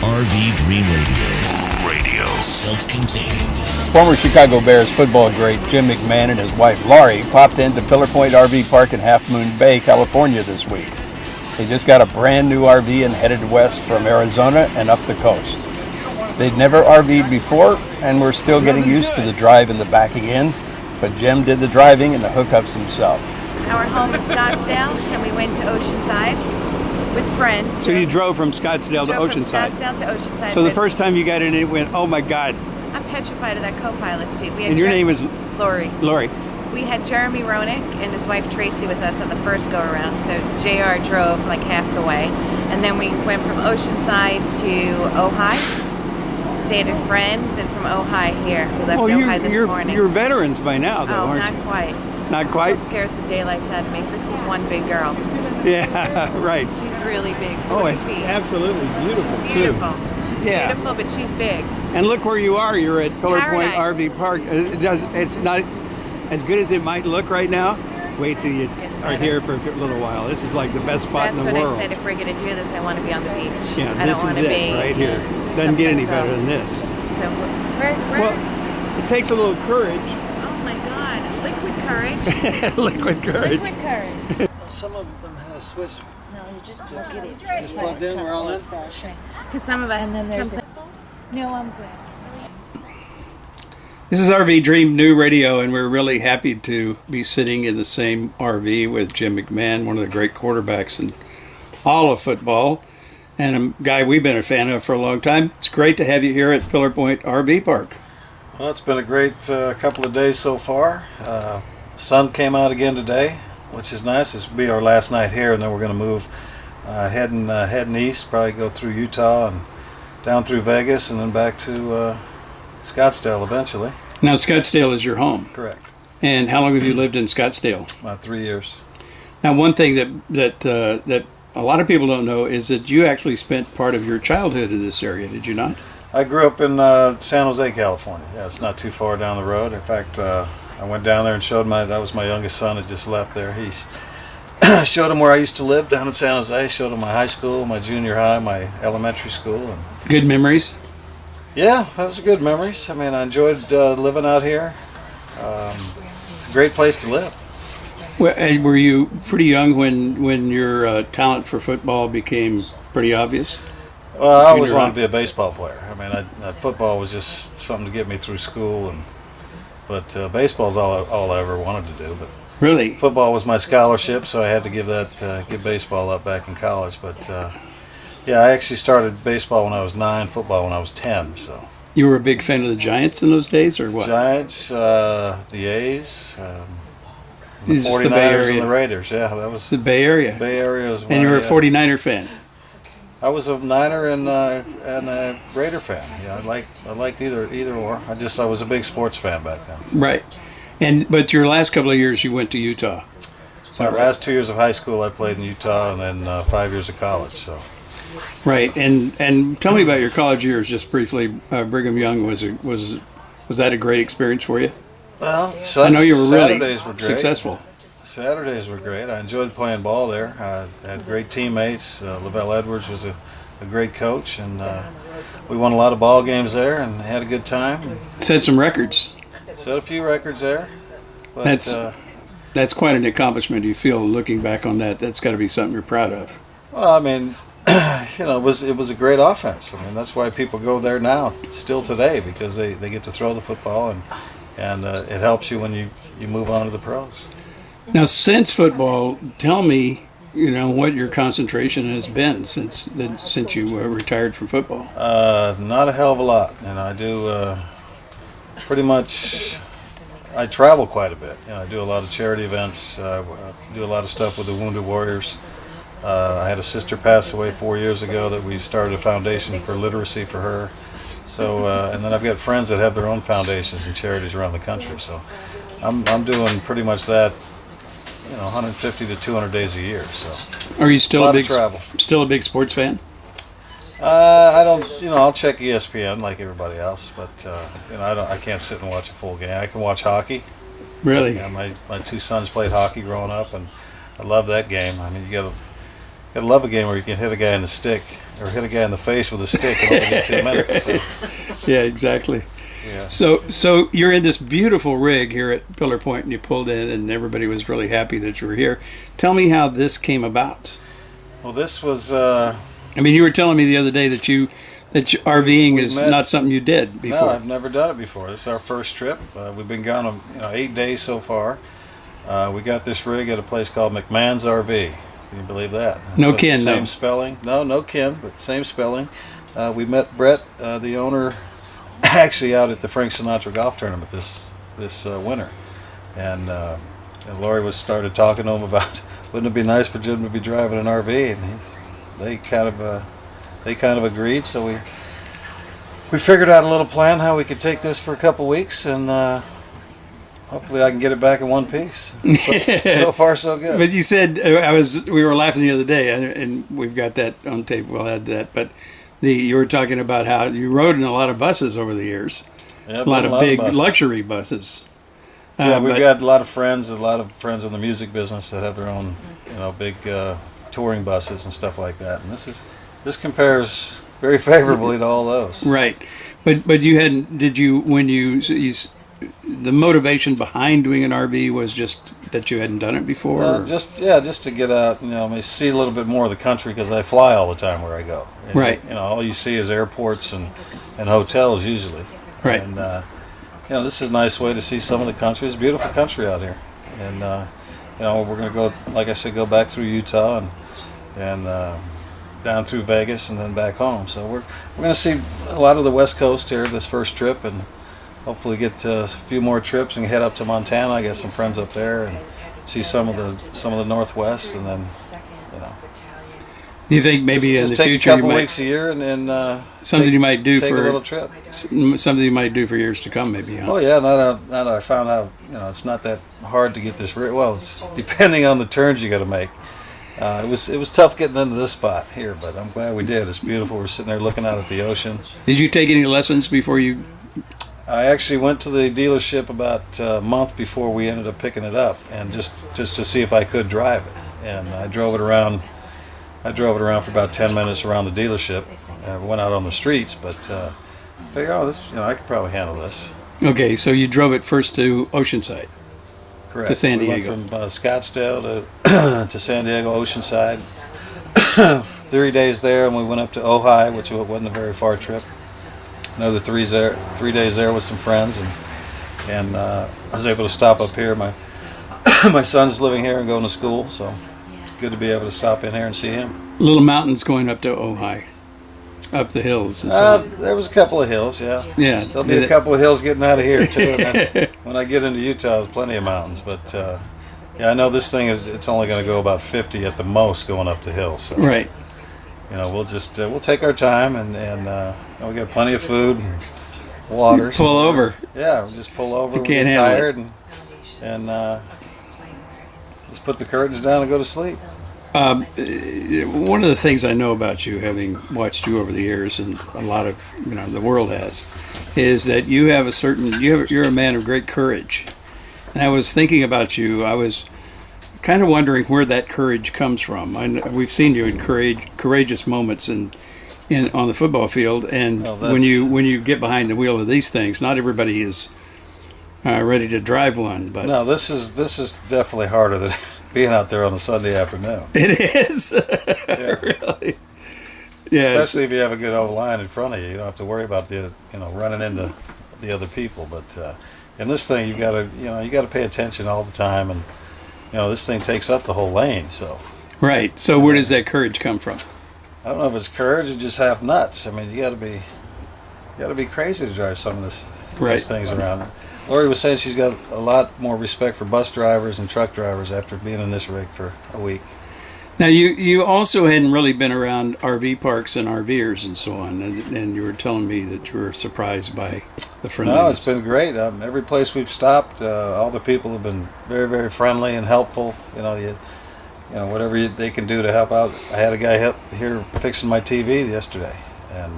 RV Dream Radio. Radio self-contained. Former Chicago Bears football great Jim McMahon and his wife Laurie popped into Pillar Point RV Park in Half Moon Bay, California this week. They just got a brand new RV and headed west from Arizona and up the coast. They'd never RV'd before and were still getting used to the drive and the backing in, but Jim did the driving and the hookups himself. Our home in Scottsdale, and we went to Oceanside with friends. So you drove from Scottsdale to Oceanside? From Scottsdale to Oceanside. So the first time you got in, it went, oh my God. I'm petrified of that co-pilot seat. And your name was? Laurie. Laurie. We had Jeremy Roenick and his wife Tracy with us on the first go-around, so JR drove like half the way. And then we went from Oceanside to Ojai, stayed at friends, and from Ojai here. We left Ojai this morning. You're veterans by now, though, aren't you? Not quite. Not quite? It still scares the daylights out of me. This is one big girl. Yeah, right. She's really big. Oh, it's feet. absolutely beautiful, She's beautiful. too. She's beautiful, but she's big. And look where you are. You're at Pillar Point Paradise. RV Park. It's not as good as it might look right now. Wait till you are here for a little while. This is like the best spot in the world. That's what I said. If we're going to do this, I want to be on the beach. Yeah, I this don't want is to it be right here. Doesn't get any better than this. So, well, it takes a little courage. Oh my God, liquid courage. Liquid courage. Liquid courage. Some of them have a switch. No, you just plug it in. Just plugged in, we're all in? Because some of us. And then there's No, I'm good. This is RV Dream New Radio, and we're really happy to be sitting in the same RV with Jim McMahon, one of the great quarterbacks in all of football, and a guy we've been a fan of for a long time. It's great to have you here at Pillar Point RV Park. Well, it's been a great couple of days so far. Sun came out again today, which is nice. This will be our last night here, and then we're going to move heading east, probably go through Utah and down through Vegas, and then back to Scottsdale eventually. Now, Scottsdale is your home. Correct. And how long have you lived in Scottsdale? About 3 years. Now, one thing that a lot of people don't know is that you actually spent part of your childhood in this area, did you not? I grew up in San Jose, California. Yeah, it's not too far down the road. In fact, I went down there and showed that was my youngest son that just left there. Showed him where I used to live down in San Jose, showed him my high school, my junior high, my elementary school. And good memories? Yeah, that was good memories. I mean, I enjoyed living out here. It's a great place to live. Well, were you pretty young when your talent for football became pretty obvious? Well, I always wanted to be a baseball player. I mean, football was just something to get me through school, but baseball's all I ever wanted to do. But really, football was my scholarship, so I had to give baseball up back in college. But yeah, I actually started baseball when I was 9, football when I was 10. So you were a big fan of the Giants in those days, or what? Giants, the A's, the 49ers, and the Raiders. Yeah, that was the Bay Area. Bay Area was. And you were a 49er fan. I was a Niner and a Raider fan. Yeah, I liked either or. I was a big sports fan back then. Right, but your last couple of years you went to Utah. My last 2 years of high school I played in Utah, and then 5 years of college. So. Right, and tell me about your college years just briefly. Brigham Young was that a great experience for you? Well, I know you were really Saturdays were great. successful. Saturdays were great. I enjoyed playing ball there. I had great teammates. Lavelle Edwards was a great coach, and we won a lot of ball games there and had a good time. Set some records. Set a few records there. But, that's quite an accomplishment. Do you feel, looking back on that, that's got to be something you're proud of? Well, I mean, it was a great offense. I mean, that's why people go there now, still today, because they get to throw the football, and it helps you when you move on to the pros. Now, since football, tell me, what your concentration has been since you retired from football. Not a hell of a lot. I do pretty much. I travel quite a bit. I do a lot of charity events. Do a lot of stuff with the Wounded Warriors. I had a sister pass away 4 years ago that we started a foundation for literacy for her. So, and then I've got friends that have their own foundations and charities around the country. So, I'm doing pretty much that. 150 to 200 days a year. So, are you still a big sports fan? I don't. I'll check ESPN like everybody else, but I can't sit and watch a full game. I can watch hockey. Really? Yeah, my 2 sons played hockey growing up, and I love that game. I mean, gotta love a game where you can hit a guy in the stick or hit a guy in the face with a stick and only get 2 minutes. So, Yeah, exactly. yeah. So you're in this beautiful rig here at Pillar Point, and you pulled in, and everybody was really happy that you were here. Tell me how this came about. Well, this was. I mean, you were telling me the other day that RVing is not something you did before. No, I've never done it before. This is our first trip. We've been gone 8 days so far. We got this rig at a place called McMahon's RV. Can you believe that? No So, kin, same no. spelling. No kin, but same spelling. We met Brett, the owner, actually out at the Frank Sinatra golf tournament this winter, and Laurie started talking to him about wouldn't it be nice for Jim to be driving an RV, and they kind of agreed. So we figured out a little plan how we could take this for a couple weeks, and hopefully I can get it back in one piece. So far, so good. But you said we were laughing the other day, and we've got that on tape. We'll add that. But you were talking about how you rode in a lot of buses over the years, Yeah, a lot of big buses. luxury buses. Yeah, we've but- got a lot of friends in the music business that have their own, big touring buses and stuff like that. And this compares very favorably to all those. Right, but you hadn't. Did you when you the motivation behind doing an RV was just that you hadn't done it before? or- Just to get out, see a little bit more of the country because I fly all the time where I go. And, Right. all you see is airports and hotels usually. Right. And this is a nice way to see some of the country. It's a beautiful country out here, and we're going to go, like I said, go back through Utah and down through Vegas and then back home. So we're going to see a lot of the West Coast here this first trip, and hopefully get a few more trips and head up to Montana. I got some friends up there and see some of the Northwest, and then Do you think maybe in just the take future a you couple might weeks a year and something you might do take for a little trip. something you might do for years to come? Maybe. Huh? Oh yeah, now that I found out, it's not that hard to get this. Well, it's depending on the turns you got to make. It was tough getting into this spot here, but I'm glad we did. It's beautiful. We're sitting there looking out at the ocean. Did you take any lessons before you? I actually went to the dealership about a month before we ended up picking it up, and just to see if I could drive it. And I drove it around for about 10 minutes around the dealership. We went out on the streets, but figured, I could probably handle this. Okay, so you drove it first to Oceanside. Correct. To San We Diego. went from Scottsdale to San Diego, Oceanside. 3 days there, and we went up to Ojai, which wasn't a very far trip. Another 3 days there with some friends, and I was able to stop up here. My son's living here and going to school, so good to be able to stop in here and see him. Little mountains going up to Ojai, up the hills and so on. There was a couple of hills, yeah. Yeah. There'll be a couple of hills getting out of here too. And then when I get into Utah, there's plenty of mountains. But I know this thing it's only going to go about 50 at the most going up the hill. So Right. we'll take our time and we got plenty of food and water. so Pull over. Yeah, we'll just pull over. You We can't get handle tired and just put the curtains down and go to sleep. One of the things I know about you, having watched you over the years, and a lot of the world has, is that you have you're a man of great courage. And I was thinking about you. I was kind of wondering where that courage comes from. We've seen you in courageous moments on the football field, and when you get behind the wheel of these things, not everybody is ready to drive one. But No, this is definitely harder than being out there on a Sunday afternoon. it is. Yeah. Really. Yeah. Especially if you have a good old line in front of you, you don't have to worry about running into the other people. But in this thing, you got to pay attention all the time, and this thing takes up the whole lane. So Right. So where does that courage come from? I don't know if it's courage or just half nuts. I mean, you got to be crazy to drive some of these things around. Laurie was saying she's got a lot more respect for bus drivers and truck drivers after being in this rig for a week. Now, you also hadn't really been around RV parks and RVers and so on, and you were telling me that you were surprised by the friendliness. No, it's been great. Every place we've stopped, all the people have been very, very friendly and helpful. Whatever they can do to help out. I had a guy here fixing my TV yesterday, and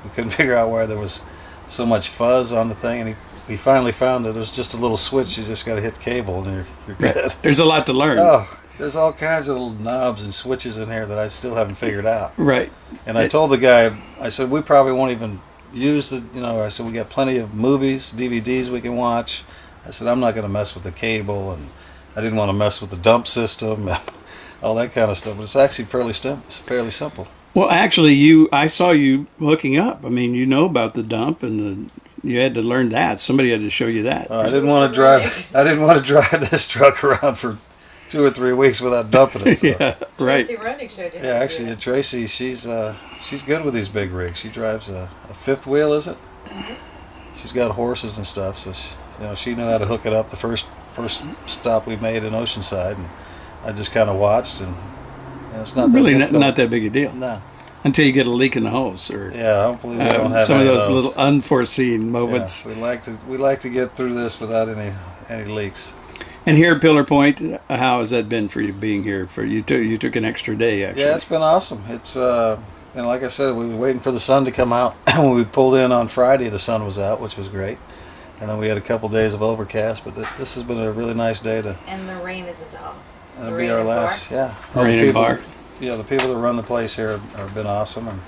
we couldn't figure out why there was so much fuzz on the thing, and he finally found that there's just a little switch. You just got to hit the cable, and you're good. There's a lot to learn. Oh, there's all kinds of little knobs and switches in here that I still haven't figured out. Right. And I told the guy, I said, we probably won't even use the, I said, we got plenty of movies, DVDs we can watch. I said, I'm not going to mess with the cable, and I didn't want to mess with the dump system and all that kind of stuff. But it's actually fairly simple. Well, actually, I saw you hooking up. I mean, you know about the dump, and you had to learn that. Somebody had to show you that. I didn't want to drive. I didn't want to drive this truck around for 2 or 3 weeks without dumping it. So. Yeah, right. Tracy Runnick showed you. Yeah, actually, Tracy, she's good with these big rigs. She drives a fifth wheel, is it? She's got horses and stuff, so she knew how to hook it up. The first stop we made in Oceanside, and I just kind of watched, and it's not Really that not that big a deal. No. Until you get a leak in the hose, or Yeah, hopefully we don't have some of any those little unforeseen moments. Yeah, we like to get through this without any leaks. And here at Pillar Point, how has that been for you being here? You took an extra day, actually. Yeah, it's been awesome. It's like I said, we were waiting for the sun to come out. When we pulled in on Friday, the sun was out, which was great. And then we had a couple days of overcast, but this has been a really nice day And the rain is a dog. it'll be our last. Yeah, Rain and bar. Yeah, the people that run the place here have been awesome, and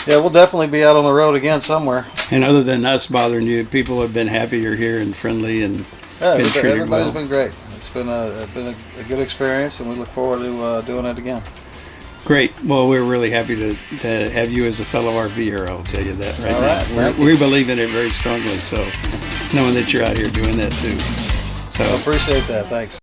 yeah, we'll definitely be out on the road again somewhere. And other than us bothering you, people have been happy you're here and friendly and Yeah, been treated everybody's well. been great. It's been a good experience, and we look forward to doing it again. Great. Well, we're really happy to have you as a fellow RVer. I'll tell you that right All right, now. thank you. We believe in it very strongly. So, knowing that you're out here doing that too. So, I appreciate that. Thanks.